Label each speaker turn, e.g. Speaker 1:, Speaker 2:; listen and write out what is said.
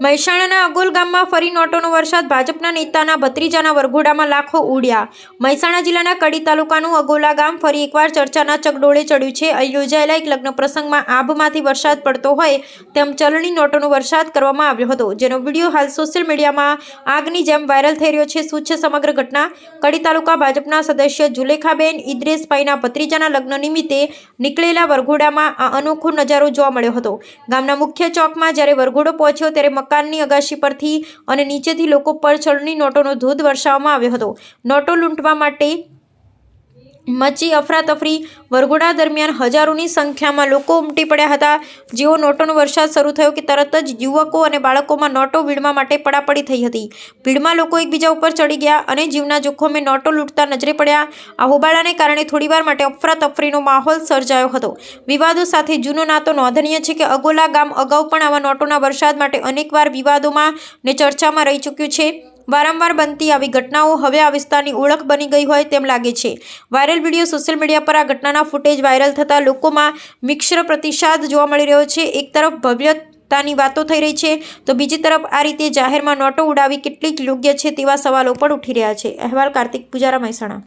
Speaker 1: મહેસાણાના અગોલ ગામમાં ફરી નોટોનો વરસાદ, ભાજપના નેતાના ભત્રીજાના વરઘોડામાં લાખો ઉડ્યા। મહેસાણા જિલ્લાના કડી તાલુકાનું અગોલા ગામ ફરી એકવાર ચર્ચાના ચકડોળે ચડ્યું છે। અહીં યોજાયેલા એક લગ્ન પ્રસંગમાં આભમાંથી વરસાદ પડતો હોય તેમ ચલણી નોટોનો વરસાદ કરવામાં આવ્યો હતો, જેનો વિડીયો હાલ સોશિયલ મીડિયામાં આગની જેમ વાયરલ થઈ રહ્યો છે। શું છે સમગ્ર ઘટના? કડી તાલુકા ભાજપના સદસ્ય જુલેખાબેન ઇદ્રેસભાઈના ભત્રીજાના લગ્ન નિમિત્તે નીકળેલા વરઘોડામાં આ અનોખો નજારો જોવા મળ્યો હતો। ગામના મુખ્ય ચોકમાં જ્યારે વરઘોડો પહોંચ્યો ત્યારે મકાનની અગાશી પરથી અને નીચેથી લોકો પર ચલણી નોટોનો ધોધ વરસાવવામાં આવ્યો હતો। નોટો લૂંટવા માટે મચી અફરાતફરી। વરઘોડા દરમિયાન હજારોની સંખ્યામાં લોકો ઉમટી પડ્યા હતા। જેવો નોટોનો વરસાદ શરૂ થયો કે તરત જ યુવકો અને બાળકોમાં નોટો વીણવા માટે પડાપડી થઈ હતી। ભીડમાં લોકો એકબીજા ઉપર ચડી ગયા અને જીવના જોખમે નોટો લૂંટતા નજરે પડ્યા। આ હોબાળાને કારણે થોડીવાર માટે અફરાતફરીનો માહોલ સર્જાયો હતો। વિવાદો સાથે જૂનો નાતો નોંધનીય છે કે અગોલા ગામ અગાઉ પણ આવા નોટોના વરસાદ માટે અનેકવાર વિવાદોમાં ને ચર્ચામાં રહી ચૂક્યું છે। વારંવાર બનતી આવી ઘટનાઓ હવે આ વિસ્તારની ઓળખ બની ગઈ હોય તેમ લાગે છે। વાયરલ વિડીયો સોશિયલ મીડિયા પર આ ઘટનાના ફૂટેજ વાયરલ થતાં લોકોમાં મિશ્ર પ્રતિસાદ જોવા મળી રહ્યો છે। એક તરફ ભવ્યતાની વાતો થઈ રહી છે તો બીજી તરફ આ રીતે જાહેરમાં નોટો ઉડાવવી કેટલીક યોગ્ય છે તેવા સવાલો પણ ઉઠી રહ્યા છે। અહેવાલ કાર્તિક પૂજારા, મહેસાણા।